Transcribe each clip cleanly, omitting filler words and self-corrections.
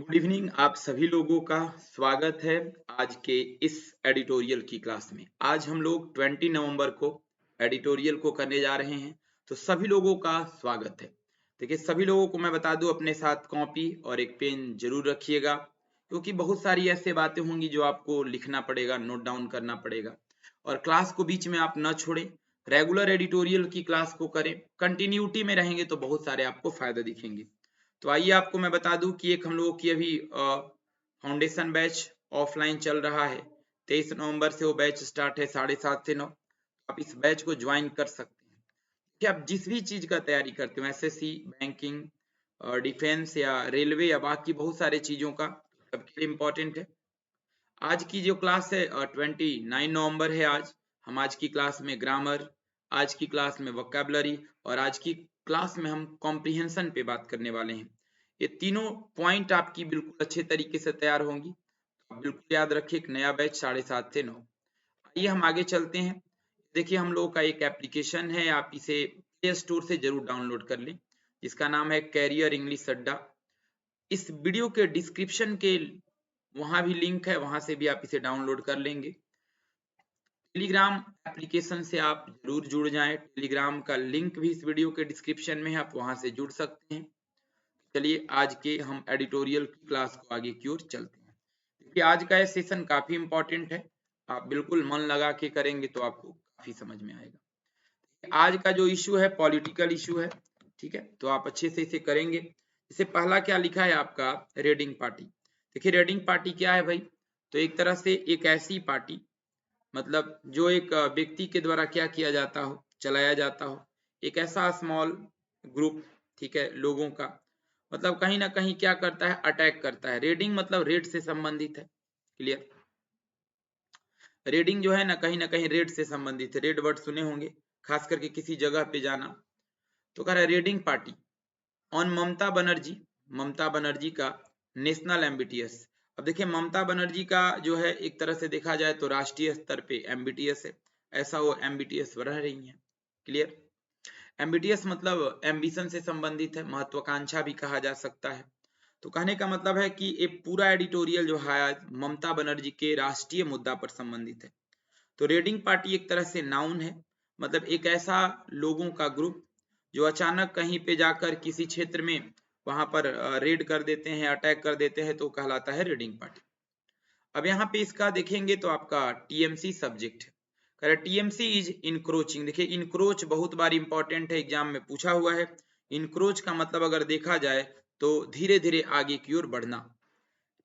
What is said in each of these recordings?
Good evening. आप सभी लोगों का स्वागत है आज के इस एडिटोरियल की क्लास में। आज हम लोग 20 नवंबर को एडिटोरियल को करने जा रहे हैं, तो सभी लोगों का स्वागत है। देखिए, सभी लोगों को मैं बता दूं, अपने साथ कॉपी और एक पेन जरूर रखिएगा, क्योंकि बहुत सारी ऐसे बातें होंगी जो आपको लिखना पड़ेगा, नोट डाउन करना पड़ेगा। और क्लास को बीच में आप न छोड़ें, रेगुलर एडिटोरियल की क्लास को करें, कंटिन्यूटी में रहेंगे तो बहुत सारे आपको फायदे दिखेंगे। तो आइए आपको मैं बता दूं कि एक हम लोगों की अभी फाउंडेशन बैच ऑफलाइन चल रहा है। 23 नवंबर से वो बैच स्टार्ट है 7:30 से 9। आप इस बैच को ज्वाइन कर सकते हैं कि आप जिस भी चीज का तैयारी करते हो, एसएससी, बैंकिंग, डिफेंस या रेलवे या बाकी बहुत सारे चीजों का, सबके लिए इम्पोर्टेंट है। आज की जो क्लास है 29 नवंबर है। हम आज की क्लास में ग्रामर, आज की क्लास में वोकैबुलरी और आज की क्लास में हम कॉम्प्रिहेंशन पे बात करने वाले हैं। ये तीनों पॉइंट आपकी बिल्कुल अच्छे तरीके से तैयार होंगी, तो आप बिल्कुल याद रखिए। एक नया बैच 7:30 से 9। आइए हम आगे चलते हैं। देखिए, हम लोगों का एक एप्लीकेशन है, आप इसे प्ले स्टोर से जरूर डाउनलोड कर लें, जिसका नाम है कैरियर इंग्लिश अड्डा। इस वीडियो के डिस्क्रिप्शन के वहां भी लिंक है, वहां से भी आप इसे डाउनलोड कर लेंगे। टेलीग्राम एप्लीकेशन से आप जरूर जुड़ जाएं। टेलीग्राम का लिंक भी इस वीडियो के डिस्क्रिप्शन में है, आप वहां से जुड़ सकते हैं। चलिए आज के हम एडिटोरियल की क्लास को आगे की ओर चलते हैं। देखिए, आज का ये सेशन काफी इंपॉर्टेंट है, आप बिल्कुल मन लगा के करेंगे तो आपको काफी समझ में आएगा। आज का जो इशू है पॉलिटिकल इशू है, ठीक है, तो आप अच्छे से इसे करेंगे। जैसे पहला क्या लिखा है आपका, रेडिंग पार्टी। देखिए, रेडिंग पार्टी क्या है भाई? तो एक तरह से एक ऐसी पार्टी, मतलब जो एक व्यक्ति के द्वारा क्या किया जाता हो, चलाया जाता हो, एक ऐसा स्मॉल ग्रुप, ठीक है, लोगों का, मतलब कहीं ना कहीं क्या करता है, अटैक करता है। रेडिंग मतलब रेड से संबंधित है। क्लियर? रेडिंग जो है ना कहीं रेड से संबंधित है। रेड वर्ड सुने होंगे, खास करके किसी जगह पे जाना। तो कह रहा है raiding party on Mamata Banerjee का नेशनल एमबीटीएस। अब देखिए, ममता बनर्जी का जो है एक तरह से देखा जाए तो राष्ट्रीय स्तर पे एमबीटीएस है, ऐसा वो एमबीटीएस रह रही है। क्लियर? एमबीटीएस मतलब एम्बिशन से संबंधित है, महत्वाकांक्षा भी कहा जा सकता है। तो कहने का मतलब है कि एक पूरा एडिटोरियल जो है आज ममता बनर्जी के राष्ट्रीय मुद्दा पर संबंधित है। तो रेडिंग पार्टी एक तरह से नाउन है, मतलब एक ऐसा लोगों का ग्रुप जो अचानक कहीं पे जाकर किसी क्षेत्र में वहां पर रेड कर देते हैं, अटैक कर देते हैं, तो कहलाता है रेडिंग पार्टी। अब यहाँ पे इसका देखेंगे तो आपका टीएमसी सब्जेक्ट है। TMC is encroaching. देखिए, इनक्रोच बहुत बार इंपॉर्टेंट है, एग्जाम में पूछा हुआ है। इनक्रोच का मतलब अगर देखा जाए तो धीरे धीरे आगे की ओर बढ़ना।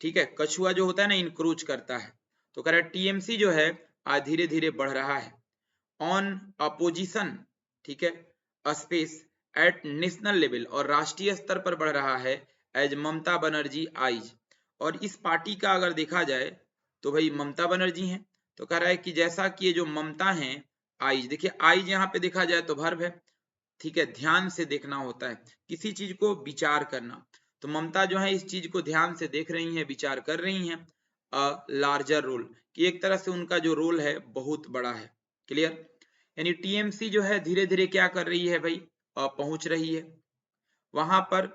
ठीक है, कछुआ जो होता है ना, इनक्रोच करता है। तो कह रहा है टीएमसी जो है आज धीरे धीरे बढ़ रहा है ऑन अपोजिशन, ठीक है, स्पेस एट नेशनल लेवल, और राष्ट्रीय स्तर पर बढ़ रहा है एज ममता बनर्जी आइज। और इस पार्टी का अगर देखा जाए तो भाई ममता बनर्जी हैं। तो कह रहा है कि जैसा कि ये जो ममता है, आइज, देखिए आइज यहाँ पे देखा जाए तो वर्ब है, ठीक है, ध्यान से देखना होता है, किसी चीज को विचार करना। तो ममता जो है इस चीज को ध्यान से देख रही हैं, विचार कर रही हैं। लार्जर रोल, कि एक तरह से उनका जो रोल है बहुत बड़ा है। क्लियर? यानी टीएमसी जो है धीरे धीरे क्या कर रही है भाई, पहुंच रही है वहां पर,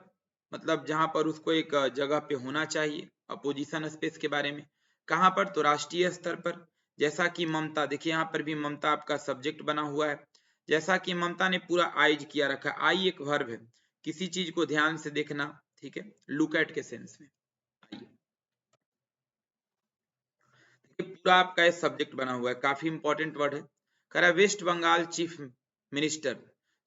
मतलब जहां पर उसको एक जगह पे होना चाहिए। अपोजिशन स्पेस के बारे में कहां पर, तो राष्ट्रीय स्तर पर। जैसा कि ममता, देखिए यहाँ पर भी ममता आपका सब्जेक्ट बना हुआ है। जैसा कि ममता ने पूरा आइज किया रखा है, आई एक वर्ब है, किसी चीज को ध्यान से देखना, ठीक है, लुक एट के सेंस में। आइए, पूरा आपका सब्जेक्ट बना हुआ है, काफी इंपॉर्टेंट वर्ड है। कह रहा है वेस्ट बंगाल चीफ मिनिस्टर।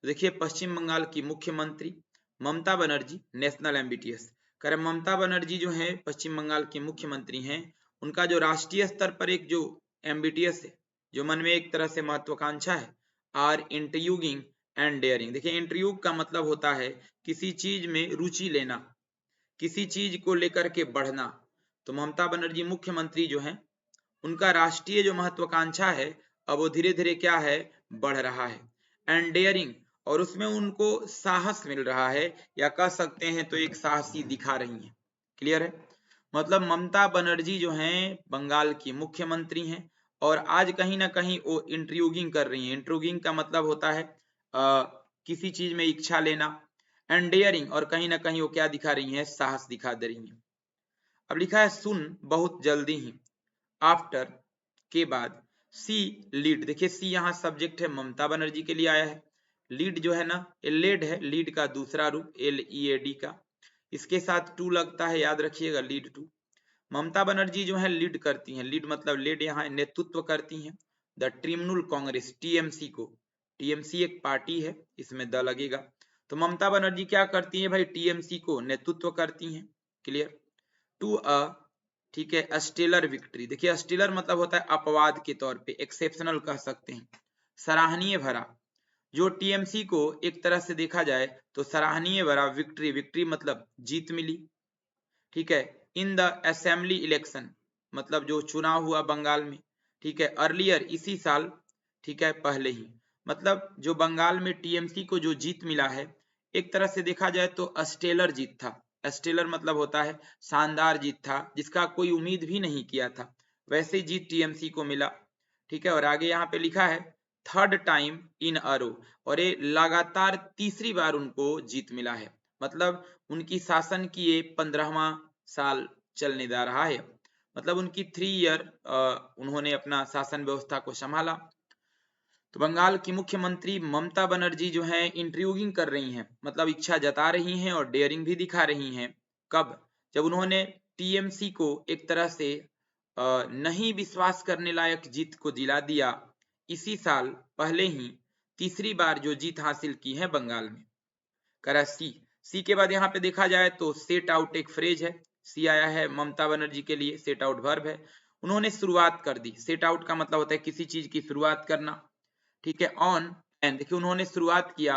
देखिए, पश्चिम बंगाल की मुख्यमंत्री ममता बनर्जी नेशनल एमबीटीएस। कह रहे ममता बनर्जी जो है पश्चिम बंगाल की मुख्यमंत्री हैं, उनका जो राष्ट्रीय स्तर पर एक जो एमबीटीएस है, जो मन में एक तरह से महत्वाकांक्षा है, आर इंट्रूगिंग एंड डेयरिंग। देखिए, इंट्रूग का मतलब होता है किसी चीज में रुचि लेना, किसी चीज को लेकर के बढ़ना। तो ममता बनर्जी मुख्यमंत्री जो है, उनका राष्ट्रीय जो महत्वाकांक्षा है अब वो धीरे धीरे क्या है, बढ़ रहा है। एंड डेयरिंग, और उसमें उनको साहस मिल रहा है, या कह सकते हैं तो एक साहसी दिखा रही हैं। क्लियर है? मतलब ममता बनर्जी जो हैं बंगाल की मुख्यमंत्री हैं, और आज कहीं ना कहीं वो इंट्रूगिंग कर रही हैं। इंट्रूगिंग का मतलब होता है किसी चीज में इच्छा लेना। एंड डेयरिंग, और कहीं ना कहीं वो क्या दिखा रही हैं, साहस दिखा दे रही हैं। अब लिखा है सुन बहुत जल्दी ही, आफ्टर के बाद, सी लीड, देखिए सी यहाँ सब्जेक्ट है, ममता बनर्जी के लिए आया है। लीड जो है ना, लेड है, लीड का दूसरा रूप LEAD का, इसके साथ टू लगता है, याद रखिएगा, लीड टू। ममता बनर्जी जो है लीड करती हैं, लीड मतलब लेड, यहाँ नेतृत्व करती हैं द तृणमूल कांग्रेस TMC को। TMC एक पार्टी है, इसमें द लगेगा। तो ममता बनर्जी क्या करती है भाई, TMC को नेतृत्व करती हैं, क्लियर। टू अ, ठीक है, स्टेलर विक्ट्री, देखिए स्टेलर मतलब होता है अपवाद के तौर पे, एक्सेप्शनल कह सकते हैं, सराहनीय भरा। जो TMC को एक तरह से देखा जाए तो सराहनीय भरा विक्ट्री, विक्ट्री मतलब जीत मिली, ठीक है, इन द असेंबली इलेक्शन, मतलब जो चुनाव हुआ बंगाल में, ठीक है, अर्लियर इसी साल, ठीक है, पहले ही, मतलब जो बंगाल में TMC को जो जीत मिला है, एक तरह से देखा जाए तो स्टेलर जीत था। स्टेलर मतलब होता है शानदार जीत था, जिसका कोई उम्मीद भी नहीं किया था, वैसे जीत TMC को मिला, ठीक है। और आगे यहाँ पे लिखा है थर्ड टाइम इन अ रो, और ये लगातार तीसरी बार उनको जीत मिला है, मतलब उनकी शासन की ये 15वां साल चलने जा रहा है, मतलब उनकी 3 ईयर उन्होंने अपना शासन व्यवस्था को संभाला। तो बंगाल की मुख्यमंत्री ममता बनर्जी जो है इंट्रिग्यूइंग कर रही हैं, मतलब इच्छा जता रही हैं और डेयरिंग भी दिखा रही हैं। कब? जब उन्होंने TMC को एक तरह से नहीं विश्वास करने लायक जीत को दिला दिया, इसी साल पहले ही तीसरी बार जो जीत हासिल की है बंगाल में। करा सी के बाद यहाँ पे देखा जाए तो सेट आउट एक फ्रेज है, सी आया है ममता बनर्जी के लिए, सेट आउट वर्ब है। उन्होंने शुरुआत कर दी, सेट आउट का मतलब होता है किसी चीज की शुरुआत करना, ठीक है। ऑन एन, देखिए उन्होंने शुरुआत किया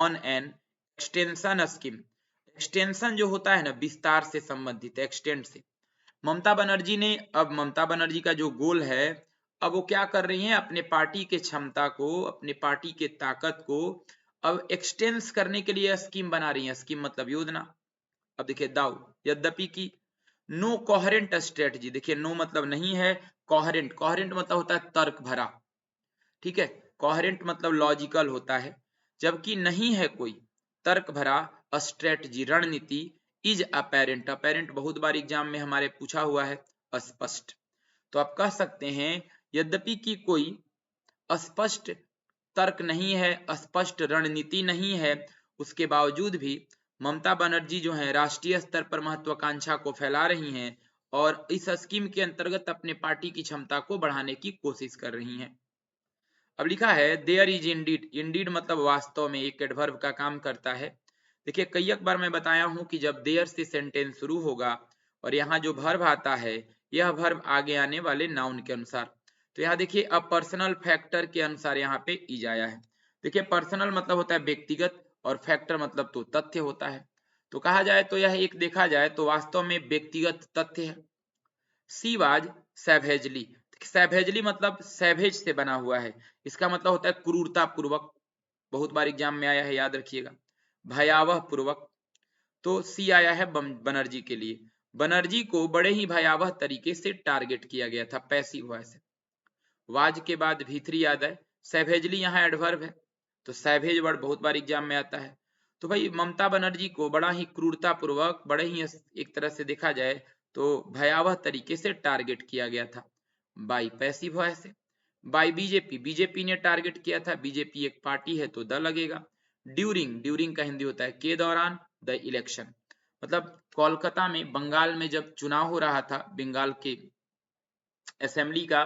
on an extension scheme, extension जो होता है ना विस्तार से संबंधित, एक्सटेंड से। ममता बनर्जी ने, अब ममता बनर्जी का जो गोल है, अब वो क्या कर रही हैं, अपने पार्टी के क्षमता को, अपने पार्टी के ताकत को अब एक्सटेंस करने के लिए स्कीम बना रही है, स्कीम मतलब योजना। अब देखिए दाऊ, यद्यपि की नो कोहेरेंट स्ट्रेटजी, देखिए नो मतलब नहीं है, कोहेरेंट, कोहेरेंट मतलब होता है तर्क भरा, ठीक है, कोहेरेंट मतलब लॉजिकल होता है, जबकि नहीं है कोई तर्क भरा स्ट्रेटजी, रणनीति, इज अपेरेंट, अपेरेंट बहुत बार एग्जाम में हमारे पूछा हुआ है, स्पष्ट। तो आप कह सकते हैं यद्यपि कि कोई स्पष्ट तर्क नहीं है, स्पष्ट रणनीति नहीं है, उसके बावजूद भी ममता बनर्जी जो है राष्ट्रीय स्तर पर महत्वाकांक्षा को फैला रही हैं और इस स्कीम के अंतर्गत अपने पार्टी की क्षमता को बढ़ाने की कोशिश कर रही हैं। अब लिखा है देयर इज इंडीड, इंडीड मतलब वास्तव में, एक एडवर्ब का काम करता है। देखिए कई बार मैं बताया हूं कि जब देयर से सेंटेंस शुरू होगा और यहाँ जो वर्ब आता है, यह वर्ब आगे आने वाले नाउन के अनुसार, तो यहाँ देखिए अब पर्सनल फैक्टर के अनुसार यहाँ पे इज आया है। देखिए पर्सनल मतलब होता है व्यक्तिगत और फैक्टर मतलब तो तथ्य होता है, तो कहा जाए तो यह एक देखा जाए तो वास्तव में व्यक्तिगत तथ्य है। सी वाज सैवेजली, सैवेजली मतलब सैवेज से बना हुआ है, इसका मतलब होता है क्रूरता पूर्वक, बहुत बार एग्जाम में आया है, याद रखिएगा, भयावह पूर्वक। तो सी आया है बनर्जी के लिए, बनर्जी को बड़े ही भयावह तरीके से टारगेट किया गया था, पैसिव वॉइस है। वाज के बाद V3 याद है, सैवेजली यहाँ एडवर्ब है, तो सैवेज वर्ड बहुत बार एग्जाम में आता है। तो भाई ममता बनर्जी को बड़ा ही क्रूरता पूर्वक, बड़े ही एक तरह से देखा जाए तो भयावह तरीके से टारगेट किया गया था, बाई पैसिव वॉइस है। बाई बीजेपी, बीजेपी ने टारगेट किया था, बीजेपी एक पार्टी है तो द लगेगा। ड्यूरिंग, ड्यूरिंग का हिंदी होता है के दौरान, द इलेक्शन मतलब कोलकाता में, बंगाल में जब चुनाव हो रहा था बंगाल के असेंबली का,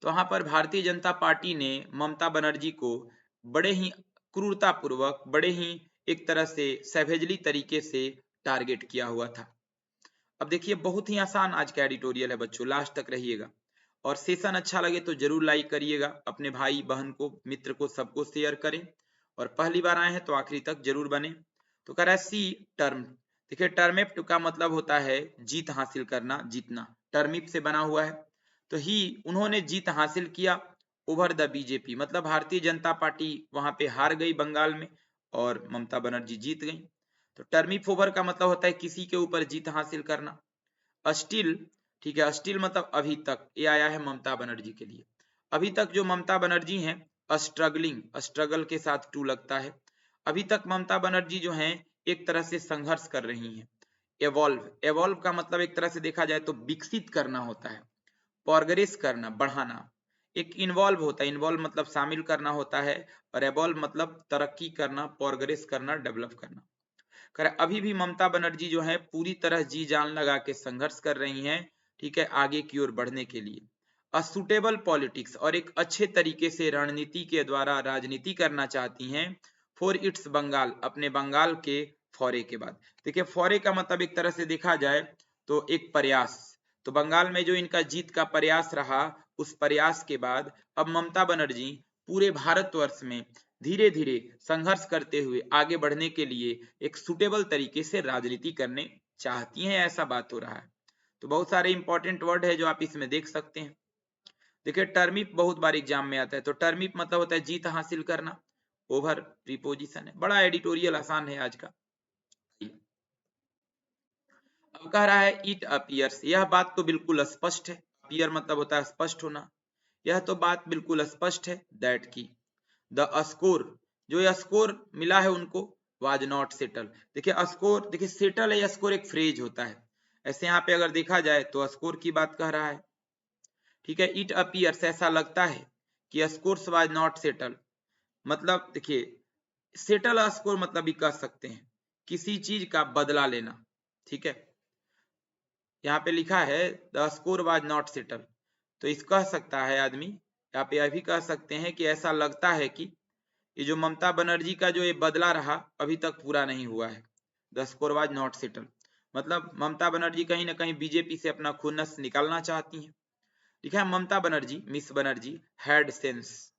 तो वहां पर भारतीय जनता पार्टी ने ममता बनर्जी को बड़े ही क्रूरता पूर्वक, बड़े ही एक तरह से सैवेजली तरीके से टारगेट किया हुआ था। अब देखिए बहुत ही आसान आज का एडिटोरियल है बच्चों, लास्ट तक रहिएगा और सेशन अच्छा लगे तो जरूर लाइक करिएगा, अपने भाई बहन को, मित्र को, सबको शेयर करें और पहली बार आए हैं तो आखिरी तक जरूर बने। तो कह रहा है सी टर्म, देखिए टर्मिप का मतलब होता है जीत हासिल करना, जीतना, टर्मिप से बना हुआ है। तो ही उन्होंने जीत हासिल किया ओवर द बीजेपी, मतलब भारतीय जनता पार्टी वहां पे हार गई बंगाल में और ममता बनर्जी जीत गई। तो टर्मिप ओवर का मतलब होता है किसी के ऊपर जीत हासिल करना। स्टिल, ठीक है, स्टिल मतलब अभी तक, ये आया है ममता बनर्जी के लिए। अभी तक जो ममता बनर्जी हैं स्ट्रगलिंग, स्ट्रगल के साथ टू लगता है, अभी तक ममता बनर्जी जो हैं एक तरह से संघर्ष कर रही हैं, एवॉल्व, एवॉल्व का मतलब एक तरह से देखा जाए तो विकसित करना होता है, प्रोग्रेस करना, बढ़ाना। एक इन्वॉल्व होता है, इन्वॉल्व मतलब शामिल करना होता है, और एवॉल्व मतलब तरक्की करना, प्रोग्रेस करना, डेवलप करना। अभी भी ममता बनर्जी जो है पूरी तरह जी जान लगा के संघर्ष कर रही हैं, ठीक है, आगे की ओर बढ़ने के लिए। असुटेबल पॉलिटिक्स, और एक अच्छे तरीके से रणनीति के द्वारा राजनीति करना चाहती हैं फॉर इट्स बंगाल, अपने बंगाल के फौरे के बाद। देखिए फौरे का मतलब एक तरह से देखा जाए तो एक प्रयास, तो बंगाल में जो इनका जीत का प्रयास रहा, उस प्रयास के बाद अब ममता बनर्जी पूरे भारतवर्ष में धीरे धीरे संघर्ष करते हुए आगे बढ़ने के लिए एक सुटेबल तरीके से राजनीति करने चाहती हैं, ऐसा बात हो रहा है। तो बहुत सारे इंपॉर्टेंट वर्ड है जो आप इसमें देख सकते हैं। देखिए टर्मिप बहुत बार एग्जाम में आता है, तो टर्मिप मतलब होता है जीत हासिल करना, ओवर प्रीपोजिशन है। बड़ा एडिटोरियल आसान है आज का। अब कह रहा है इट अपीयर्स, यह बात तो बिल्कुल स्पष्ट है, अपीयर मतलब होता है स्पष्ट होना, यह तो बात बिल्कुल स्पष्ट है दैट की द स्कोर, जो स्कोर मिला है उनको, वाज नॉट सेटल। देखिए स्कोर, देखिए सेटल है, स्कोर एक फ्रेज होता है, ऐसे यहाँ पे अगर देखा जाए तो स्कोर की बात कह रहा है, ठीक है। इट अपीयर्स, ऐसा लगता है कि स्कोर्स वाज नॉट सेटल, मतलब देखिए सेटल स्कोर मतलब भी कह सकते हैं किसी चीज का बदला लेना, ठीक है। यहाँ पे लिखा है the score was not settle, तो इस कह सकता है आदमी, यहाँ पे यह भी कह सकते हैं कि ऐसा लगता है कि ये जो ममता बनर्जी का जो ये बदला रहा अभी तक पूरा नहीं हुआ है। The score was not settle मतलब ममता बनर्जी कहीं ना कहीं बीजेपी से अपना खुन्नस निकालना चाहती हैं। लिखा है Mamata Banerjee, miss Banerjee had sense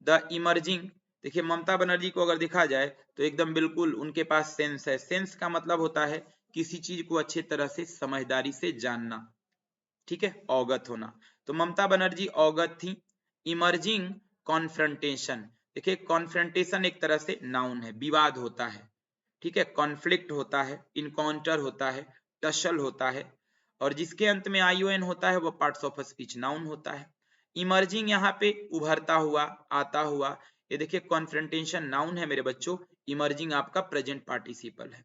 the emerging. देखिए ममता बनर्जी को अगर देखा जाए तो एकदम बिल्कुल उनके पास सेंस है। सेंस का मतलब होता है किसी चीज को अच्छे तरह से समझदारी से जानना, ठीक है, अवगत होना। तो ममता बनर्जी अवगत थी। इमर्जिंग कॉन्फ्रंटेशन, देखिए कॉन्फ्रंटेशन एक तरह से नाउन है, विवाद होता है, ठीक है, कॉन्फ्लिक्ट होता है, इनकाउंटर होता है, टसल होता है, और जिसके अंत में आईओएन होता है वो पार्ट्स ऑफ स्पीच नाउन होता है। इमर्जिंग यहाँ पे उभरता हुआ, आता हुआ, ये देखिए कॉन्फ्रंटेशन नाउन है मेरे बच्चों, इमर्जिंग आपका प्रेजेंट पार्टिसिपल है।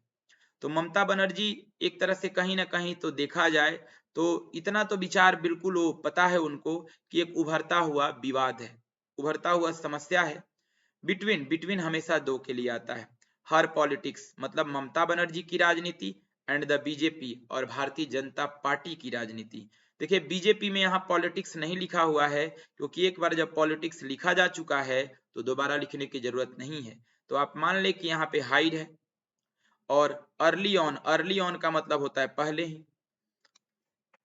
तो ममता बनर्जी एक तरह से कहीं ना कहीं तो देखा जाए तो इतना तो विचार बिल्कुल वो पता है उनको कि एक उभरता हुआ विवाद है, उभरता हुआ समस्या है। बिटवीन, बिटवीन हमेशा दो के लिए आता है। हर पॉलिटिक्स मतलब ममता बनर्जी की राजनीति, एंड द बीजेपी और भारतीय जनता पार्टी की राजनीति। देखिए बीजेपी में यहाँ पॉलिटिक्स नहीं लिखा हुआ है, क्योंकि एक बार जब पॉलिटिक्स लिखा जा चुका है तो दोबारा लिखने की जरूरत नहीं है। तो आप मान ले कि यहाँ पे हाइड है, और अर्ली ऑन, अर्ली ऑन का मतलब होता है पहले ही,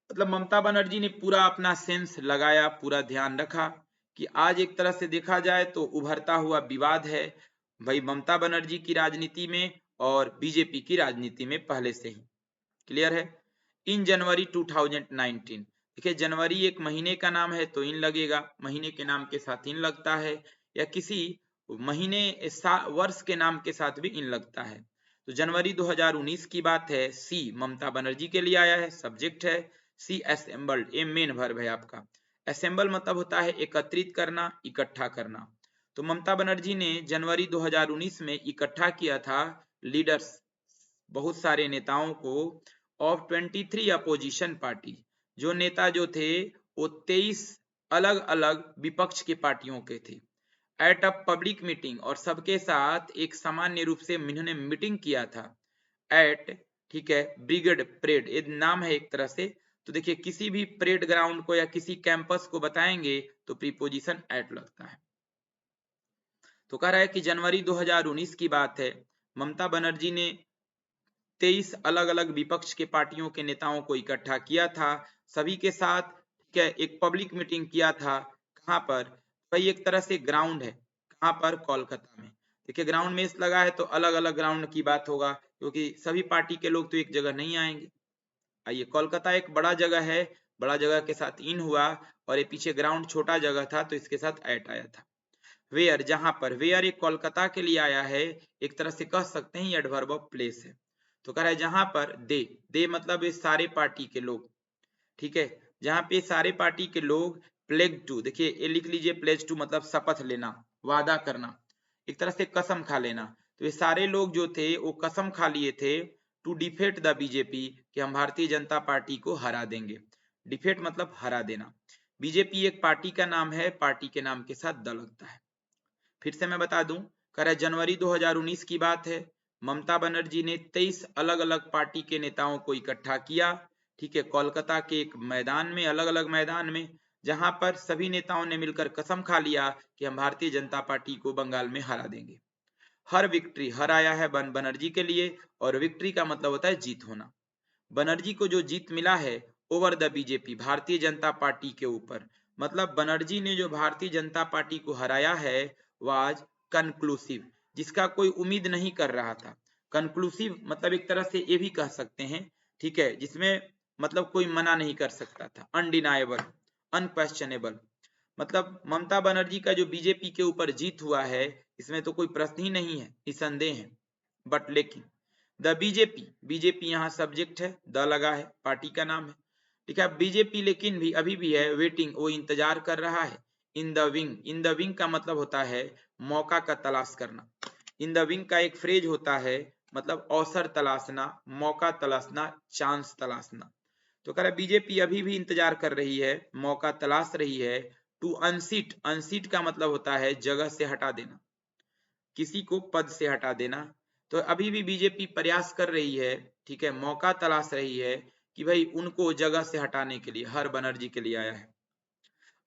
मतलब ममता बनर्जी ने पूरा अपना सेंस लगाया, पूरा ध्यान रखा कि आज एक तरह से देखा जाए तो उभरता हुआ विवाद है भाई ममता बनर्जी की राजनीति में और बीजेपी की राजनीति में पहले से ही। क्लियर है। इन जनवरी 2019, देखिए जनवरी एक महीने का नाम है तो इन लगेगा, महीने के नाम के साथ इन लगता है, या किसी महीने वर्ष के नाम के साथ भी इन लगता है। तो जनवरी 2019 की बात है। सी ममता बनर्जी के लिए आया है, सब्जेक्ट है। सी असेंबल्ड, ये मेन वर्ब है आपका। असेंबल मतलब होता है एकत्रित करना, इकट्ठा करना। तो ममता बनर्जी ने जनवरी 2019 में इकट्ठा किया था लीडर्स, बहुत सारे नेताओं को, ऑफ 23 अपोजिशन पार्टी, जो नेता जो थे वो 23 अलग अलग विपक्ष के पार्टियों के थे। एट अ पब्लिक मीटिंग, और सबके साथ एक सामान्य रूप से इन्होंने मीटिंग किया था। एट, ठीक है, ब्रिगेड परेड, ये नाम है एक तरह से। तो देखिए किसी भी परेड ग्राउंड को या किसी कैंपस को बताएंगे तो प्रीपोजिशन एट लगता है। तो कह रहा है कि जनवरी 2019 की बात है, ममता बनर्जी ने 23 अलग अलग विपक्ष के पार्टियों के नेताओं को इकट्ठा किया था, सभी के साथ, ठीक है, एक पब्लिक मीटिंग किया था। कहाँ पर, भाई एक तरह से ग्राउंड है, कहाँ पर, कोलकाता में। देखिए ग्राउंड में इस लगा है तो अलग अलग ग्राउंड की बात होगा, क्योंकि सभी पार्टी के लोग तो एक जगह नहीं आएंगे। आइए, कोलकाता एक बड़ा जगह है, बड़ा जगह के साथ इन हुआ, और ये पीछे ग्राउंड छोटा जगह था तो इसके साथ एट आया था। वेयर, जहां पर, वेयर एक कोलकाता के लिए आया है, एक तरह से कह सकते हैं एडवर्ब ऑफ प्लेस है। तो कह रहा है जहां पर दे मतलब ये सारे पार्टी के लोग, ठीक है, जहां पे सारे पार्टी के लोग प्लेग टू, देखिए ये लिख लीजिए, प्लेज टू मतलब शपथ लेना, वादा करना, एक तरह से कसम खा लेना। तो ये सारे लोग जो थे वो कसम खा लिए थे टू डिफेट द बीजेपी, कि हम भारतीय जनता पार्टी को हरा देंगे। डिफेट मतलब हरा देना। बीजेपी एक पार्टी का नाम है, पार्टी के नाम के साथ द लगता है। फिर से मैं बता दूं, कह रहा है जनवरी 2019 की बात है। ममता बनर्जी ने 23 अलग अलग पार्टी के नेताओं को इकट्ठा किया, ठीक है, कोलकाता के एक मैदान में, अलग अलग मैदान में, जहां पर सभी नेताओं ने मिलकर कसम खा लिया कि हम भारतीय जनता पार्टी को बंगाल में हरा देंगे। हर विक्ट्री, हर आया है बनर्जी के लिए, और विक्ट्री का मतलब होता है जीत होना। बनर्जी को जो जीत मिला है over the BJP, Bharatiya Janata party के ऊपर, मतलब बनर्जी ने जो भारतीय जनता पार्टी को हराया है वाज कंक्लूसिव, जिसका कोई उम्मीद नहीं कर रहा था। कंक्लूसिव मतलब एक तरह से ये भी कह सकते हैं, ठीक है, जिसमें मतलब कोई मना नहीं कर सकता था। अनडिनाएबल, अनक्वेश्चनेबल, मतलब ममता बनर्जी का जो बीजेपी के ऊपर जीत हुआ है इसमें तो कोई प्रश्न ही नहीं है, निसंदेह है। बट लेकिन द बीजेपी, बीजेपी यहाँ सब्जेक्ट है, द लगा है, पार्टी का नाम है, ठीक है। बीजेपी लेकिन भी अभी भी है वेटिंग, वो इंतजार कर रहा है। In the wing, in the wing का मतलब होता है मौका का तलाश करना। इन द विंग का एक फ्रेज होता है, मतलब अवसर तलाशना, मौका तलाशना, चांस तलाशना। तो कह रहा बीजेपी अभी भी इंतजार कर रही है, मौका तलाश रही है। टू अनसीट, अनसीट का मतलब होता है जगह से हटा देना, किसी को पद से हटा देना। तो अभी भी बीजेपी प्रयास कर रही है, ठीक है, मौका तलाश रही है कि भाई उनको जगह से हटाने के लिए, हर बनर्जी के लिए आया है।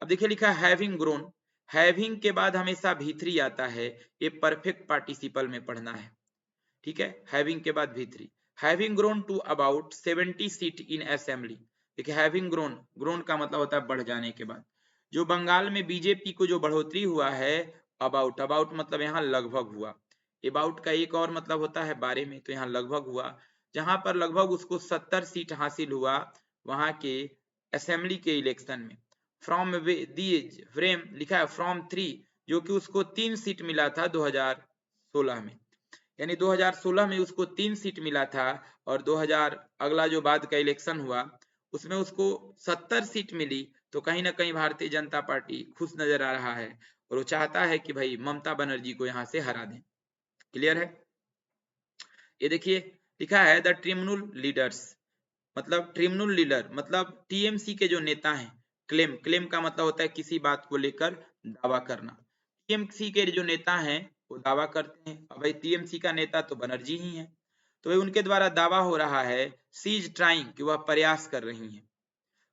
अब देखिए लिखा है हैविंग ग्रोन, हैविंग के बाद हमेशा भीतरी आता है, ये परफेक्ट पार्टिसिपल में पढ़ना है, ठीक है। हैविंग के बाद भीतरी, having grown to about 70 seat in assembly. देखिए हैविंग ग्रोन, ग्रोन का मतलब होता है बढ़ जाने के बाद। जो बंगाल में बीजेपी को जो बढ़ोतरी हुआ है, अबाउट, अबाउट मतलब यहाँ लगभग हुआ, अबाउट का एक और मतलब होता है बारे में, तो यहाँ लगभग हुआ, जहां पर लगभग उसको 70 सीट हासिल हुआ वहां के असेंबली के इलेक्शन में। फ्रॉम दीज फ्रेम लिखा है फ्रॉम 3, जो कि उसको 3 सीट मिला था 2016 में, यानी 2016 में उसको 3 सीट मिला था, और 2000 अगला जो बाद का इलेक्शन हुआ उसमें उसको 70 सीट मिली। तो कहीं ना कहीं भारतीय जनता पार्टी खुश नजर आ रहा है, और वो चाहता है कि भाई ममता बनर्जी को यहाँ से हरा दें। क्लियर है? ये देखिए लिखा है द ट्रिब्यूनल लीडर्स, मतलब ट्रिब्यूनल लीडर मतलब टीएमसी के जो नेता हैं। क्लेम, क्लेम का मतलब होता है किसी बात को लेकर दावा करना। टीएमसी के जो नेता हैं वो दावा करते हैं, अब भाई टीएमसी का नेता तो बनर्जी ही है, तो भाई उनके द्वारा दावा हो रहा है सी इज ट्राइंग, कि वह प्रयास कर रही हैं।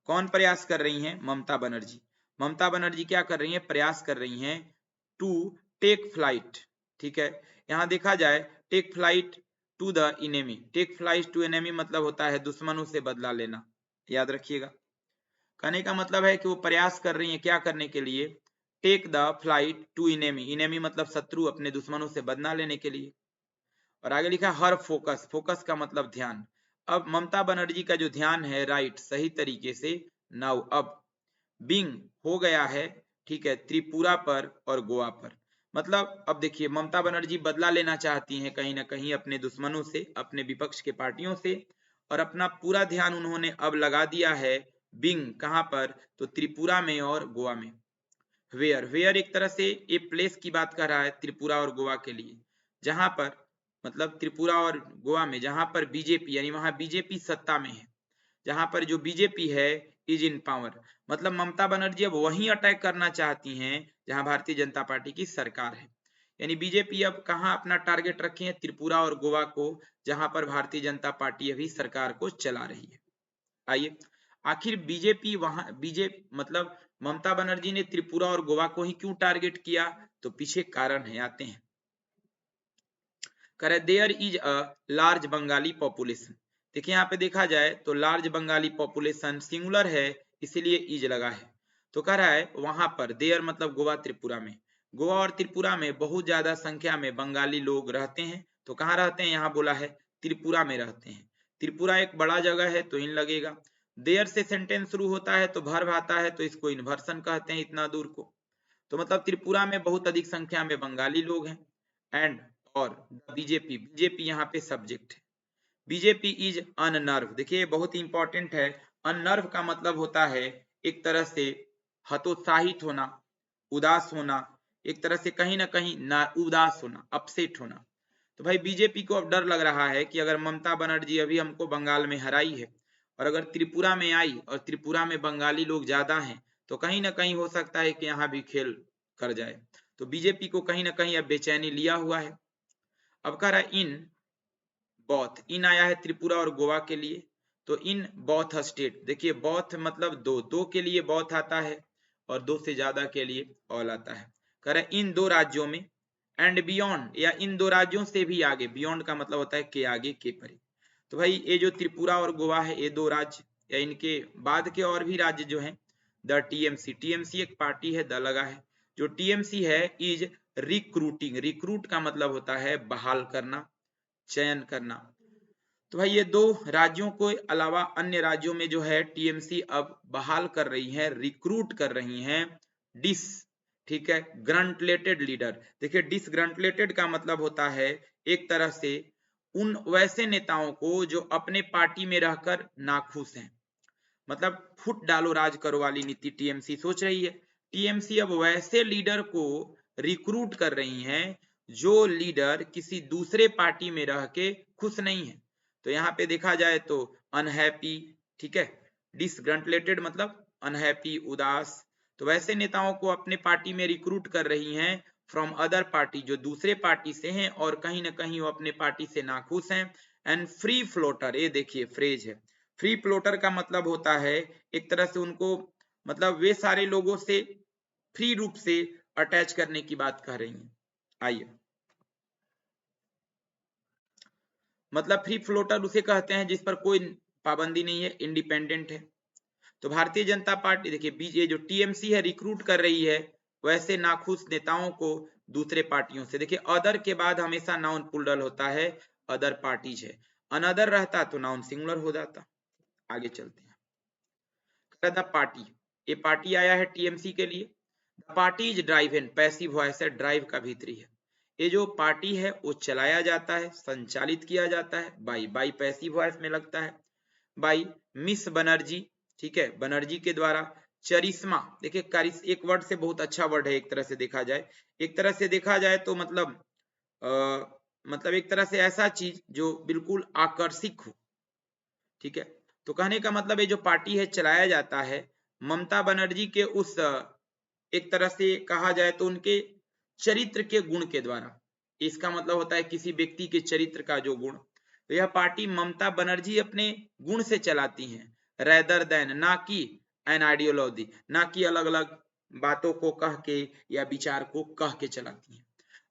कौन प्रयास कर रही हैं? ममता बनर्जी। ममता बनर्जी क्या कर रही हैं? प्रयास कर रही हैं टू टेक फ्लाइट, ठीक है। यहाँ देखा जाए take flight to the enemy, take flight to enemy मतलब होता है दुश्मनों से बदला लेना, याद रखिएगा। कहने का मतलब है कि वो प्रयास कर रही हैं क्या करने के लिए? Take the flight to enemy, enemy मतलब शत्रु, अपने दुश्मनों से बदला लेने के लिए। और आगे लिखा हर फोकस, फोकस का मतलब ध्यान। अब ममता बनर्जी का जो ध्यान है राइट, सही तरीके से, नाउ अब बिंग हो गया है, ठीक है, त्रिपुरा पर और गोवा पर। मतलब अब देखिए ममता बनर्जी बदला लेना चाहती हैं कहीं ना कहीं अपने दुश्मनों से, अपने विपक्ष के पार्टियों से, और अपना पूरा ध्यान उन्होंने अब लगा दिया है बिंग कहां पर? तो त्रिपुरा में और गोवा में। वेयर, वेयर एक तरह से ये प्लेस की बात कर रहा है त्रिपुरा और गोवा के लिए, जहां पर मतलब त्रिपुरा और गोवा में जहां पर बीजेपी, यानी वहां बीजेपी सत्ता में है, जहां पर जो बीजेपी है इज इन पावर, मतलब ममता बनर्जी अब वहीं अटैक करना चाहती हैं जहां भारतीय जनता पार्टी की सरकार है। यानी बीजेपी अब कहां अपना टारगेट रखे हैं? त्रिपुरा और गोवा को, जहां पर भारतीय जनता पार्टी अभी सरकार को चला रही है। आइए, आखिर बीजेपी वहां मतलब ममता बनर्जी ने त्रिपुरा और गोवा को ही क्यों टारगेट किया? तो पीछे कारण है, आते हैं। करे there is a large Bengali population. देखिए यहाँ पे देखा जाए तो लार्ज बंगाली पॉपुलेशन सिंगुलर है, इसीलिए इज लगा है। तो कह रहा है वहां पर, देयर मतलब गोवा त्रिपुरा में, गोवा और त्रिपुरा में बहुत ज्यादा संख्या में बंगाली लोग रहते हैं। तो कहाँ रहते हैं? यहाँ बोला है त्रिपुरा में रहते हैं। त्रिपुरा एक बड़ा जगह है तो इन लगेगा। देयर से सेंटेंस शुरू होता है तो वर्ब आता है, तो इसको इन्वर्सन कहते हैं इतना दूर को। तो मतलब त्रिपुरा में बहुत अधिक संख्या में बंगाली लोग हैं। एंड और बीजेपी, बीजेपी यहाँ पे सब्जेक्ट है। बीजेपी इज अननर्व, देखिए बहुत इंपॉर्टेंट है। अननर्व का मतलब होता है एक तरह से हतोत्साहित होना, उदास होना, एक तरह से कहीं ना कहीं ना उदास होना, अपसेट होना। तो भाई बीजेपी को अब डर लग रहा है कि अगर ममता बनर्जी अभी हमको बंगाल में हराई है और अगर त्रिपुरा में आई और त्रिपुरा में बंगाली लोग ज्यादा हैं तो कहीं ना कहीं हो सकता है कि यहाँ भी खेल कर जाए। तो बीजेपी को कहीं ना कहीं अब बेचैनी लिया हुआ है। अब कह रहा है इन बौथ, इन आया है त्रिपुरा और गोवा के लिए। तो इन बौथ स्टेट, देखिए बौथ मतलब दो, दो के लिए बौथ आता है और दो से ज्यादा के लिए ऑल आता है। कह रहे इन दो राज्यों में एंड बियॉन्ड, या इन दो राज्यों से भी आगे, बियॉन्ड का मतलब होता है के आगे के परे। तो भाई ये जो त्रिपुरा और गोवा है ये दो राज्य, या इनके बाद के और भी राज्य जो हैं, द टीएमसी, टीएमसी एक पार्टी है, द लगा है, जो टीएमसी है इज रिक्रूटिंग, रिक्रूट का मतलब होता है बहाल करना, चयन करना। तो भाई ये दो राज्यों को अलावा अन्य राज्यों में जो है टीएमसी अब बहाल कर रही है, रिक्रूट कर रही हैं डिस, ठीक है, ग्रंटलेटेड लीडर। देखिए डिसग्रंटलेटेड का मतलब होता है एक तरह से उन वैसे नेताओं को जो अपने पार्टी में रहकर नाखुश हैं, मतलब फुट डालो राज करो वाली नीति टीएमसी सोच रही है। टीएमसी अब वैसे लीडर को रिक्रूट कर रही हैं जो लीडर किसी दूसरे पार्टी में रह के खुश नहीं है। तो यहाँ पे देखा जाए तो अनहैप्पी, ठीक है, डिसग्रंटलेटेड मतलब अनहैप्पी, उदास। तो वैसे नेताओं को अपने पार्टी में रिक्रूट कर रही हैं फ्रॉम अदर पार्टी, जो दूसरे पार्टी से हैं और कहीं ना कहीं वो अपने पार्टी से नाखुश हैं। एंड फ्री फ्लोटर, ये देखिए फ्रेज है, फ्री फ्लोटर का मतलब होता है एक तरह से उनको, मतलब वे सारे लोगों से फ्री रूप से अटैच करने की बात कह रही हैं। आइए, मतलब फ्री फ्लोटर उसे कहते हैं जिस पर कोई पाबंदी नहीं है, इंडिपेंडेंट है। तो भारतीय जनता पार्टी, देखिए बीजे जो टीएमसी है रिक्रूट कर रही है वैसे नाखुश नेताओं को दूसरे पार्टियों से। देखिए अदर के बाद हमेशा नाउन प्लूरल होता है, अदर पार्टीज है, अनदर रहता तो नाउन सिंगुलर हो जाता। आगे चलते हैं। द पार्टी, ये पार्टी आया है टीएमसी के लिए। The party is drive in, passive voice है, ड्राइव का भीतरी है। ये जो पार्टी है वो चलाया जाता है, संचालित किया जाता है बाई, बाई पैसिव वॉइस में लगता है, बाई मिस बनर्जी, ठीक है, बनर्जी के द्वारा। चरिश्मा, देखिए एक वर्ड से बहुत अच्छा वर्ड है एक तरह से देखा जाए, एक तरह से देखा जाए तो मतलब मतलब एक तरह से ऐसा चीज जो बिल्कुल आकर्षक हो, ठीक है। तो कहने का मतलब ये जो पार्टी है चलाया जाता है ममता बनर्जी के उस एक तरह से कहा जाए तो उनके चरित्र के गुण के द्वारा। इसका मतलब होता है किसी व्यक्ति के चरित्र का जो गुण। तो यह पार्टी ममता बनर्जी अपने गुण से चलाती हैं, रेदर देन, ना कि एन आइडियोलॉजी, ना कि अलग अलग बातों को कह के या विचार को कह के चलाती हैं।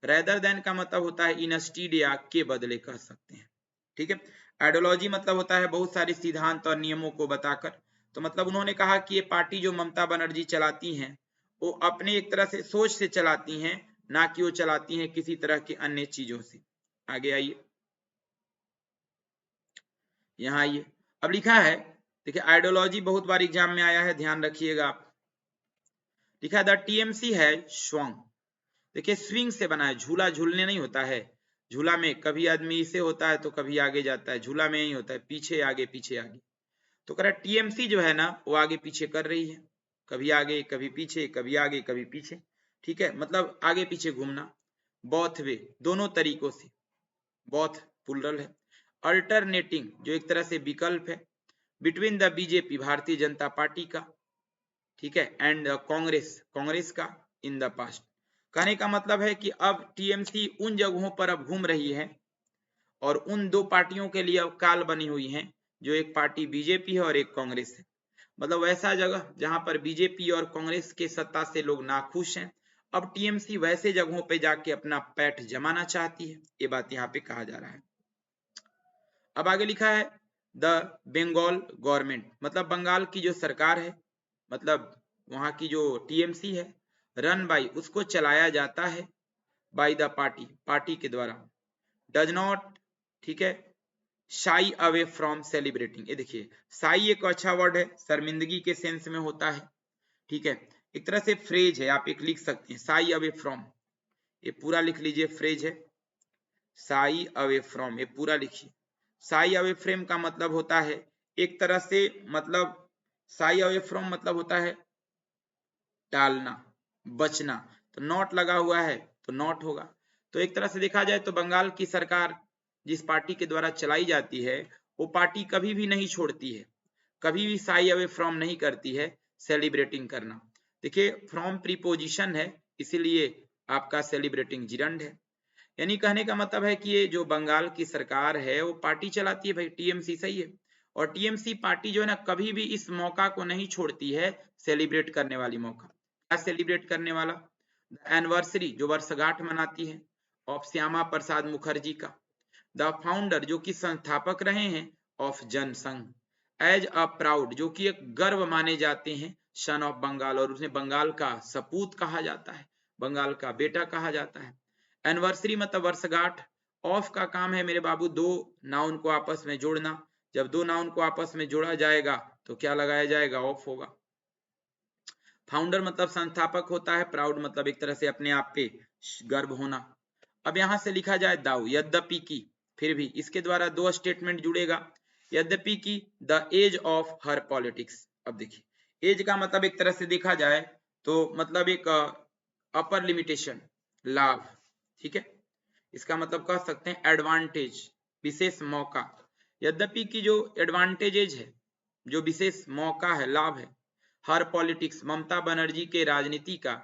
रेदर देन का मतलब होता है इंस्टीड, या के बदले कह सकते हैं, ठीक है। आइडियोलॉजी मतलब होता है बहुत सारे सिद्धांत और नियमों को बताकर। तो मतलब उन्होंने कहा कि ये पार्टी जो ममता बनर्जी चलाती हैं वो अपने एक तरह से सोच से चलाती हैं, ना कि वो चलाती हैं किसी तरह की अन्य चीजों से। आगे आइए, यहाँ आइए। अब लिखा है, देखिए आइडियोलॉजी बहुत बार एग्जाम में आया है, ध्यान रखिएगा आप। लिखा है द टीएमसी है स्वंग, देखिए स्विंग से बना है, झूला झूलने नहीं होता है, झूला में कभी आदमी इसे होता है तो कभी आगे जाता है, झूला में नहीं होता है पीछे आगे पीछे आगे। तो कह रहा टीएमसी जो है ना वो आगे पीछे कर रही है, कभी आगे कभी पीछे, कभी आगे कभी पीछे, ठीक है, मतलब आगे पीछे घूमना। बोथ वे, दोनों तरीकों से, बोथ प्लुरल है। अल्टरनेटिंग जो एक तरह से विकल्प है, between the BJP Bharatiya Janata party का, ठीक है, एंड कांग्रेस, कांग्रेस का इन द पास्ट। कहने का मतलब है कि अब टीएमसी उन जगहों पर अब घूम रही है और उन दो पार्टियों के लिए अब काल बनी हुई है, जो एक पार्टी बीजेपी है और एक कांग्रेस है। मतलब वैसा जगह जहां पर बीजेपी और कांग्रेस के सत्ता से लोग नाखुश हैं, अब टीएमसी वैसे जगहों पे जाके अपना पैठ जमाना चाहती है, ये बात यहाँ पे कहा जा रहा है। अब आगे लिखा है द बंगाल गवर्नमेंट, मतलब बंगाल की जो सरकार है, मतलब वहां की जो टीएमसी है, रन बाई, उसको चलाया जाता है बाई द पार्टी, पार्टी के द्वारा। डज नॉट, ठीक है, शाई अवे फ्रॉम सेलिब्रेटिंग, ये देखिए शाई एक अच्छा वर्ड है, शर्मिंदगी के सेंस में होता है, ठीक है, एक तरह से फ्रेज है, आप एक लिख सकते हैं शाई अवे फ्रॉम, ये पूरा लिख लीजिए, फ्रेज है शाई अवे फ्रॉम, ये पूरा लिखिए। शाई अवे फ्रेम का मतलब होता है एक तरह से, मतलब शाई अवे फ्रॉम मतलब होता है टालना, बचना। तो नॉट लगा हुआ है तो नॉट होगा। तो एक तरह से देखा जाए तो बंगाल की सरकार जिस पार्टी के द्वारा चलाई जाती है वो पार्टी कभी भी नहीं छोड़ती है, कभी भी साई अवे फ्रॉम नहीं करती है सेलिब्रेटिंग करना। देखिए फ्रॉम प्रीपोजिशन है इसीलिए आपका सेलिब्रेटिंग जिरंड है। यानी कहने का मतलब है कि ये जो बंगाल की सरकार है वो पार्टी चलाती है भाई, टीएमसी सही है। और टीएमसी पार्टी जो है ना कभी भी इस मौका को नहीं छोड़ती है सेलिब्रेट करने वाली मौका। क्या सेलिब्रेट करने वाला? एनिवर्सरी जो वर्षगांठ मनाती है ऑफ श्यामा प्रसाद मुखर्जी का, द फाउंडर जो कि संस्थापक रहे हैं of Jansangh, as a proud जो कि एक गर्व माने जाते हैं सन ऑफ बंगाल, और उन्हें बंगाल का सपूत कहा जाता है, बंगाल का बेटा कहा जाता है। एनिवर्सरी मतलब वर्षगांठ, ऑफ का काम है मेरे बाबू दो नाउन को आपस में जोड़ना, जब दो नाउन को आपस में जोड़ा जाएगा तो क्या लगाया जाएगा? ऑफ होगा। फाउंडर मतलब संस्थापक होता है, प्राउड मतलब एक तरह से अपने आप पे गर्व होना। अब यहां से लिखा जाए दाऊ, यद्यपि की, फिर भी इसके द्वारा दो स्टेटमेंट जुड़ेगा, यद्यपि की the age of her politics. अब देखिए एज का मतलब एक तरह से देखा जाए तो मतलब एक अपर लिमिटेशन, लाभ, ठीक है, इसका मतलब कह सकते हैं एडवांटेज, विशेष मौका। यद्यपि की जो एडवांटेजेज है, जो विशेष मौका है, लाभ है, हर पॉलिटिक्स ममता बनर्जी के राजनीति का,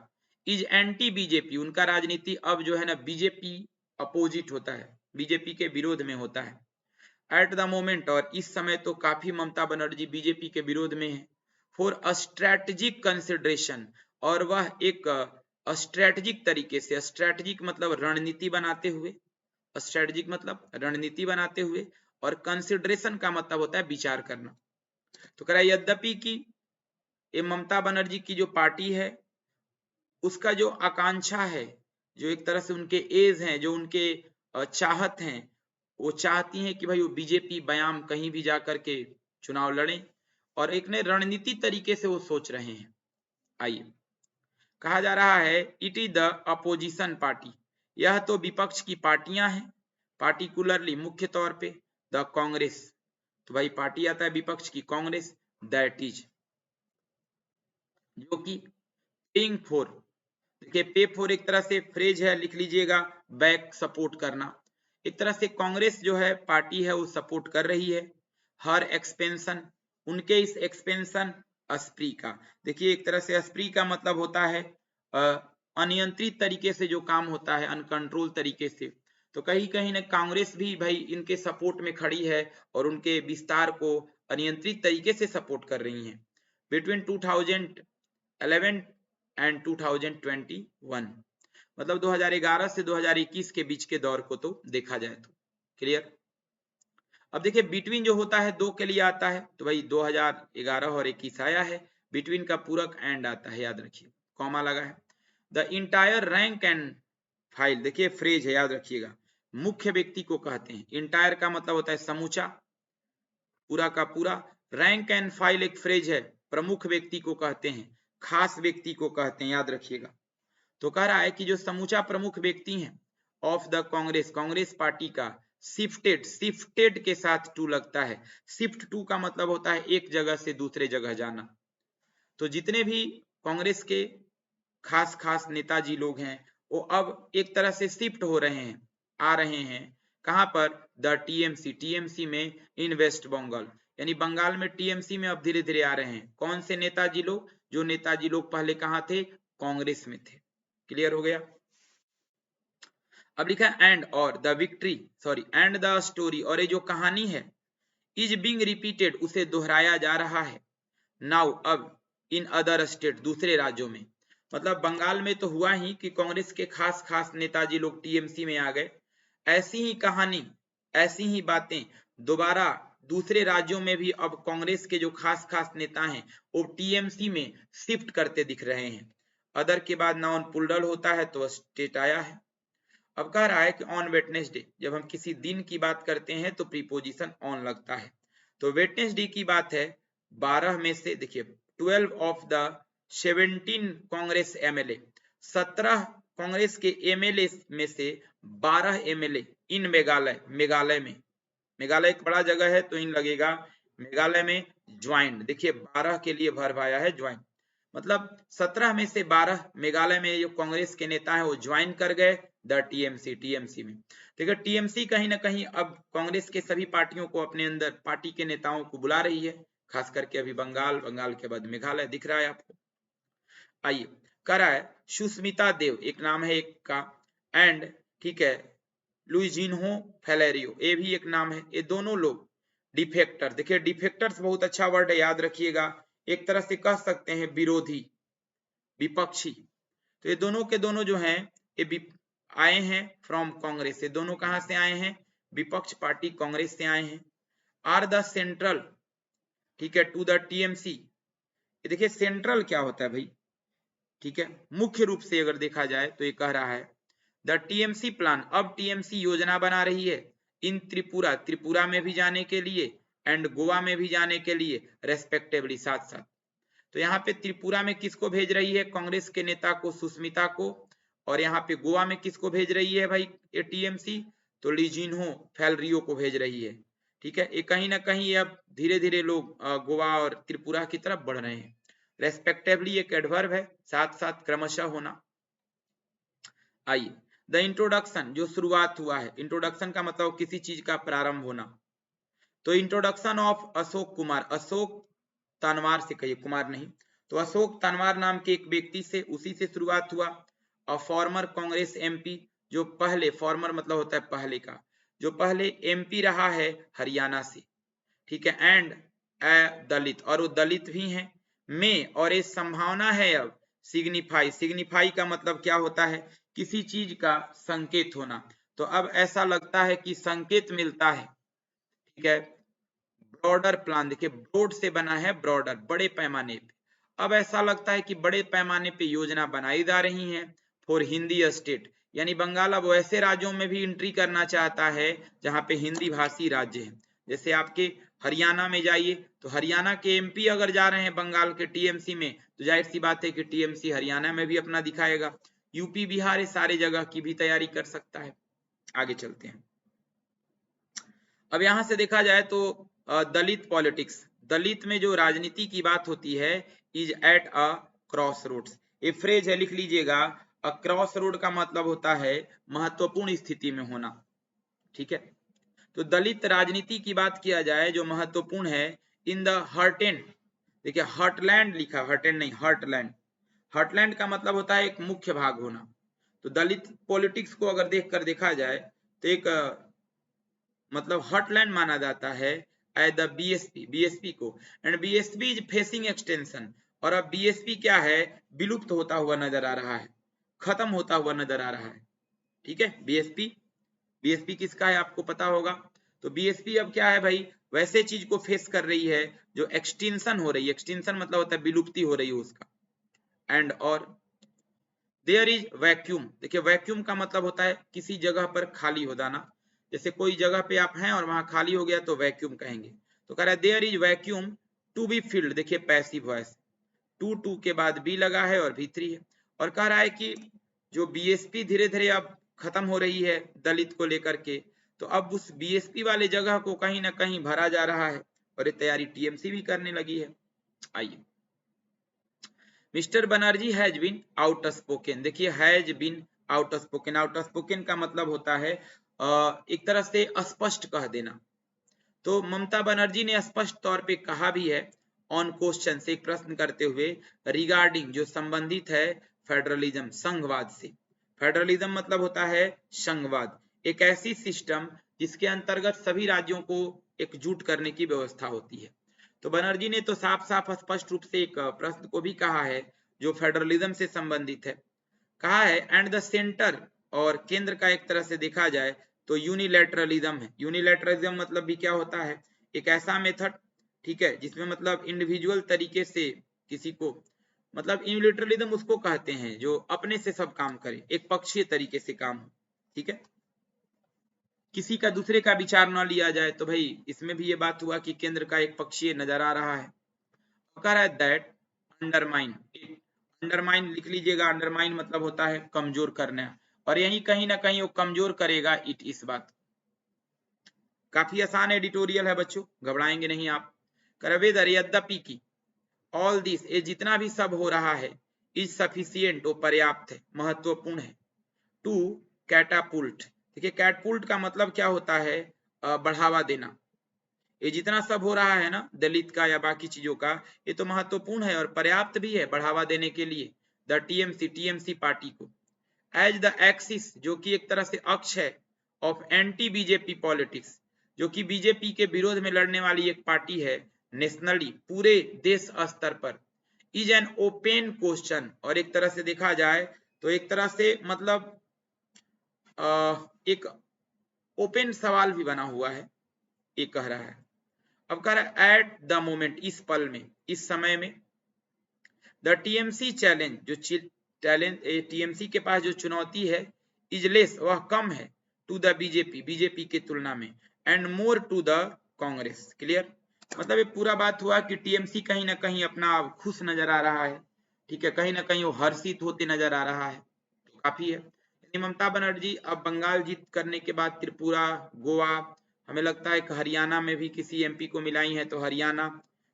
इज एंटी बीजेपी, उनका राजनीति अब जो है ना बीजेपी अपोजिट होता है, बीजेपी के विरोध में होता है। एट द मोमेंट, और इस समय तो काफी ममता बनर्जी बीजेपी के विरोध में है। फॉर अ स्ट्रेटेजिक कंसिडरेशन, और वह एक स्ट्रेटेजिक तरीके से, स्ट्रेटेजिक मतलब रणनीति बनाते हुए, स्ट्रेटेजिक मतलब रणनीति बनाते हुए, और कंसिडरेशन का मतलब होता है विचार करना। तो कह रहा है यद्यपि कि ये ममता बनर्जी की जो पार्टी है उसका जो आकांक्षा है, जो एक तरह से उनके एज हैं, जो उनके चाहत हैं, वो चाहती हैं कि भाई वो बीजेपी बयाम कहीं भी जाकर के चुनाव लड़ें, और एक नए रणनीति तरीके से वो सोच रहे हैं। आइए, कहा जा रहा है it is the opposition party, यह तो विपक्ष की पार्टियां हैं, पार्टिकुलरली मुख्य तौर पे द कांग्रेस, तो भाई पार्टी आता है विपक्ष की कांग्रेस, दैट इज जो कि पेइंग फॉर, देखिए पे फॉर एक तरह से फ्रेज है, लिख लीजिएगा, बैक सपोर्ट करना। एक तरह से कांग्रेस जो है पार्टी है वो सपोर्ट कर रही है हर एक्सपेंशन, उनके इस एक्सपेंशन स्प्री का। देखिए एक तरह से स्प्री का मतलब होता है अनियंत्रित तरीके से जो काम होता है, अनकंट्रोल तरीके से, तो कहीं कहीं ना कांग्रेस भी भाई इनके सपोर्ट में खड़ी है और उनके विस्तार को अनियंत्रित तरीके से सपोर्ट कर रही है। बिटवीन 2011 एंड 2021, मतलब 2011 से 2021 के बीच के दौर को तो देखा जाए तो क्लियर। अब देखिए बिटवीन जो होता है दो के लिए आता है, तो भाई 2011 और 21 आया है, बिटवीन का पूरक एंड आता है, याद रखिए, कॉमा लगा है। The entire rank and file, देखिए फ्रेज है, याद रखिएगा, मुख्य व्यक्ति को कहते हैं, इंटायर का मतलब होता है समूचा, पूरा का पूरा, रैंक एंड फाइल एक फ्रेज है, प्रमुख व्यक्ति को कहते हैं, खास व्यक्ति को कहते हैं, याद रखिएगा। तो कह रहा है कि जो समूचा प्रमुख व्यक्ति हैं of the Congress, Congress party का, शिफ्टेड, शिफ्टेड के साथ टू लगता है, शिफ्ट टू का मतलब होता है एक जगह से दूसरे जगह जाना। तो जितने भी कांग्रेस के खास खास नेताजी लोग हैं वो अब एक तरह से शिफ्ट हो रहे हैं, आ रहे हैं, कहां पर? द टीएमसी, टीएमसी में इन वेस्ट बंगाल, यानी बंगाल में टीएमसी में अब धीरे धीरे आ रहे हैं। कौन से नेताजी लोग? जो नेताजी लोग पहले कहां थे? कांग्रेस में थे। क्लियर हो गया। अब लिखा एंड और the victory, sorry and the story, और ये जो कहानी है इज बीइंग रिपीटेड, उसे दोहराया जा रहा है, नाउ अब, इन अदर स्टेट, दूसरे राज्यों में। मतलब बंगाल में तो हुआ ही कि कांग्रेस के खास खास नेताजी लोग टीएमसी में आ गए, ऐसी ही कहानी, ऐसी ही बातें दोबारा दूसरे राज्यों में भी अब कांग्रेस के जो खास खास नेता हैं वो टीएमसी में शिफ्ट करते दिख रहे हैं। अदर के बाद नाउन पुल्डल होता है तो स्टेट आया है। अब कह रहा है कि ऑन वेटनेसडे, जब हम किसी दिन की बात करते हैं तो प्रीपोजिशन ऑन लगता है, तो वेटनेसडे की बात है, 12 में से, देखिए 12 of the 17 Congress MLA, 17 Congress के एमएलए में से 12 एमएलए इन मेघालय, मेघालय में, मेघालय एक बड़ा जगह है तो इन लगेगा, मेघालय में ज्वाइंट, देखिए 12 के लिए भर पाया है ज्वाइंट, मतलब 17 में से 12 मेघालय में जो कांग्रेस के नेता है वो ज्वाइन कर गए द टीएमसी में। देखिए टीएमसी कहीं ना कहीं अब कांग्रेस के सभी पार्टियों को अपने अंदर, पार्टी के नेताओं को बुला रही है, खास करके अभी बंगाल के बाद मेघालय दिख रहा है आपको। आइए, कह रहा है सुष्मिता देव एक नाम है एक का, एंड ठीक है लुइजिन्हो फेलेरियो ये भी एक नाम है। ये दोनों लोग डिफेक्टर, देखिए डिफेक्टर्स बहुत अच्छा वर्ड है, याद रखिएगा, एक तरह से कह सकते हैं विरोधी, विपक्षी। तो ये दोनों के दोनों जो हैं ये आए हैं फ्रॉम कांग्रेस। ये दोनों कहां से आए हैं? विपक्ष पार्टी कांग्रेस से आए हैं। आर द सेंट्रल, ठीक है, टू द टीएमसी। ये देखिए सेंट्रल क्या होता है भाई, ठीक है, मुख्य रूप से अगर देखा जाए तो ये कह रहा है द टीएमसी प्लान, अब टीएमसी योजना बना रही है इन त्रिपुरा, त्रिपुरा में भी जाने के लिए एंड गोवा में भी जाने के लिए रेस्पेक्टिवली, साथ साथ। तो यहाँ पे त्रिपुरा में किसको भेज रही है? कांग्रेस के नेता को, सुष्मिता को। और यहाँ पे गोवा में किसको भेज रही है भाई ये टीएमसी? तो लिजिन्हो फेलरियो को भेज रही है, ठीक है। ये कहीं ना कहीं अब धीरे धीरे लोग गोवा और त्रिपुरा की तरफ बढ़ रहे हैं। रेस्पेक्टिवली एक एडवर्ब है, साथ साथ क्रमशः होना। आइए, द इंट्रोडक्शन, जो शुरुआत हुआ है, इंट्रोडक्शन का मतलब किसी चीज का प्रारंभ होना। तो इंट्रोडक्शन ऑफ अशोक कुमार, अशोक तनवार से कहिए, कुमार नहीं, तो अशोक तनवार नाम के एक व्यक्ति से, उसी से शुरुआत हुआ। और फॉर्मर कांग्रेस एमपी, जो पहले, फॉर्मर मतलब होता है पहले का, जो पहले एमपी रहा है हरियाणा से, ठीक है, एंड ए दलित, और वो दलित भी हैं, में, और ये संभावना है अब सिग्निफाई, सिग्निफाई का मतलब क्या होता है? किसी चीज का संकेत होना। तो अब ऐसा लगता है कि संकेत मिलता है, ठीक है। ब्रॉडर प्लान, देखिए ब्रॉड से बना है ब्रॉडर, बड़े पैमाने पे। अब ऐसा लगता है कि बड़े पैमाने पे योजना बनाई जा रही है फॉर हिंदी स्टेट, यानी बंगाल अब वैसे राज्यों में भी एंट्री करना चाहता है जहां पे हिंदी भाषी राज्य है। जैसे आपके हरियाणा में जाइए तो हरियाणा के एमपी अगर जा रहे हैं बंगाल के टीएमसी में, तो जाहिर सी बात है कि टीएमसी हरियाणा में भी अपना दिखाएगा। यूपी बिहार ये सारे जगह की भी तैयारी कर सकता है। आगे चलते हैं। अब यहां से देखा जाए तो दलित पॉलिटिक्स, दलित में जो राजनीति की बात होती है, is at a crossroads, ये फ्रेज है, लिख लीजिएगा। अ क्रॉस रोड का मतलब होता है महत्वपूर्ण स्थिति में होना, ठीक है। तो दलित राजनीति की बात किया जाए जो महत्वपूर्ण है, इन द हर्टेन, देखिए हर्टलैंड लिखा, हर्टेन नहीं, हर्टलैंड। हर्टलैंड का मतलब होता है एक मुख्य भाग होना। तो दलित पॉलिटिक्स को अगर देखकर देखा जाए तो एक मतलब हॉटलैंड माना जाता है एट द बीएसपी को, and BSP is facing extension. और अब बीएसपी क्या है? विलुप्त होता हुआ नजर आ रहा है, खत्म होता हुआ नजर आ रहा है, ठीक है। बीएसपी किसका है आपको पता होगा। तो बीएसपी अब क्या है भाई? वैसे चीज को फेस कर रही है जो एक्सटेंशन हो रही है, एक्सटेंशन मतलब होता है विलुप्ति हो रही है उसका। एंड और देयर इज वैक्यूम, देखिए वैक्यूम का मतलब होता है किसी जगह पर खाली हो जाना। जैसे कोई जगह पे आप हैं और वहां खाली हो गया तो वैक्यूम कहेंगे। तो कह रहा है there is vacuum to be filled, देखिए पैसिव वॉइस, टू के बाद बी लगा है और भी3 है। और कह रहा है कि जो बीएसपी धीरे धीरे अब खत्म हो रही है दलित को लेकर के, तो अब उस बीएसपी वाले जगह को कहीं ना कहीं भरा जा रहा है, और ये तैयारी टीएमसी भी करने लगी है। आइए, mister Banerjee has been outspoken, देखिए has been outspoken, outspoken का मतलब होता है एक तरह से स्पष्ट कह देना। तो ममता बनर्जी ने स्पष्ट तौर पे कहा भी है ऑन क्वेश्चन से, एक प्रश्न करते हुए, रिगार्डिंग, जो संबंधित है फेडरलिज्म, संघवाद से। फेडरलिज्म मतलब होता है संघवाद, एक ऐसी सिस्टम जिसके अंतर्गत सभी राज्यों को एकजुट करने की व्यवस्था होती है। तो बनर्जी ने तो साफ साफ स्पष्ट रूप से एक प्रश्न को भी कहा है जो फेडरलिज्म से संबंधित है। कहा है एंड द सेंटर, और केंद्र का एक तरह से देखा जाए तो यूनिलैटरलिज्म है। यूनिलैटरलिज्म मतलब भी क्या होता है? एक ऐसा मेथड, ठीक है, जिसमें मतलब इंडिविजुअल तरीके से किसी को, मतलब यूनिलैटरलिज्म उसको कहते हैं जो अपने से सब काम करे, एक पक्षीय तरीके से काम हो, ठीक है, किसी का दूसरे का विचार न लिया जाए। तो भाई इसमें भी ये बात हुआ कि केंद्र का एक पक्षीय नजर आ रहा है। कह रहा है दैट अंडरमाइन, अंडरमाइन लिख लीजिएगा, अंडरमाइन मतलब होता है कमजोर करना, और यही कहीं ना कहीं वो कमजोर करेगा इट, इस बात। काफी आसान एडिटोरियल है बच्चों, घबराएंगे नहीं आप। करवेदर, यद्यपि की, ऑल दिस, ये जितना भी सब हो रहा है, इज सफिशियंट, वो पर्याप्त है, महत्वपूर्ण है, टू कैटापुल्ट। देखिए कैटपुल्ट का मतलब क्या होता है, बढ़ावा देना। ये जितना सब हो रहा है ना दलित का या बाकी चीजों का, ये तो महत्वपूर्ण है और पर्याप्त भी है बढ़ावा देने के लिए द टीएमसी पार्टी को। एज द एक्सिस, जो कि एक तरह से अक्ष है, ऑफ एंटी बीजेपी पॉलिटिक्स, जो कि बीजेपी के विरोध में लड़ने वाली एक पार्टी है नेशनली, पूरे देश स्तर पर, इज एन ओपन क्वेश्चन। और एक तरह से देखा जाए तो एक तरह से मतलब एक ओपन सवाल भी बना हुआ है, ये कह रहा है। अब कह रहा है एट द मोमेंट, इस पल में, इस समय में, द टीएमसी चैलेंज, जो टीएमसी के पास जो चुनौती है, इज लेस, वह कम है, टू द बीजेपी की तुलना में, and more to the Congress. Clear? मतलब ये पूरा बात हुआ कि टीएमसी कहीं ना कहीं अपना खुश नजर आ रहा है, ठीक है, कहीं ना कहीं वो हर्षित होते नजर आ रहा है, तो काफी है। ममता बनर्जी अब बंगाल जीत करने के बाद त्रिपुरा, गोवा, हमें लगता है कि हरियाणा में भी किसी एमपी को मिलाई है, तो हरियाणा,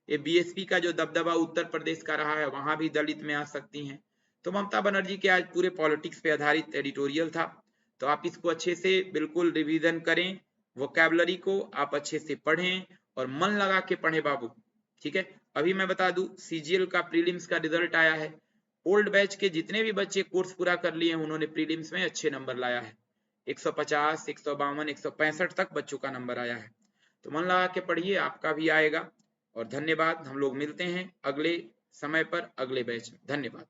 ये बीएसपी का जो दबदबा उत्तर प्रदेश का रहा है, वहां भी दलित में आ सकती हैं। तो ममता बनर्जी के आज पूरे पॉलिटिक्स पे आधारित एडिटोरियल था, तो आप इसको अच्छे से बिल्कुल रिवीजन करें, वोकैबुलरी को आप अच्छे से पढ़ें और मन लगा के पढ़ें बाबू, ठीक है। अभी मैं बता दूं सीजीएल का प्रीलिम्स का रिजल्ट आया है, ओल्ड बैच के जितने भी बच्चे कोर्स पूरा कर लिए हैं उन्होंने प्रीलिम्स में अच्छे नंबर लाया है, 150, 152, 165 तक बच्चों का नंबर आया है। तो मन लगा के पढ़िए, आपका भी आएगा। और धन्यवाद, हम लोग मिलते हैं अगले समय पर अगले बैच में। धन्यवाद।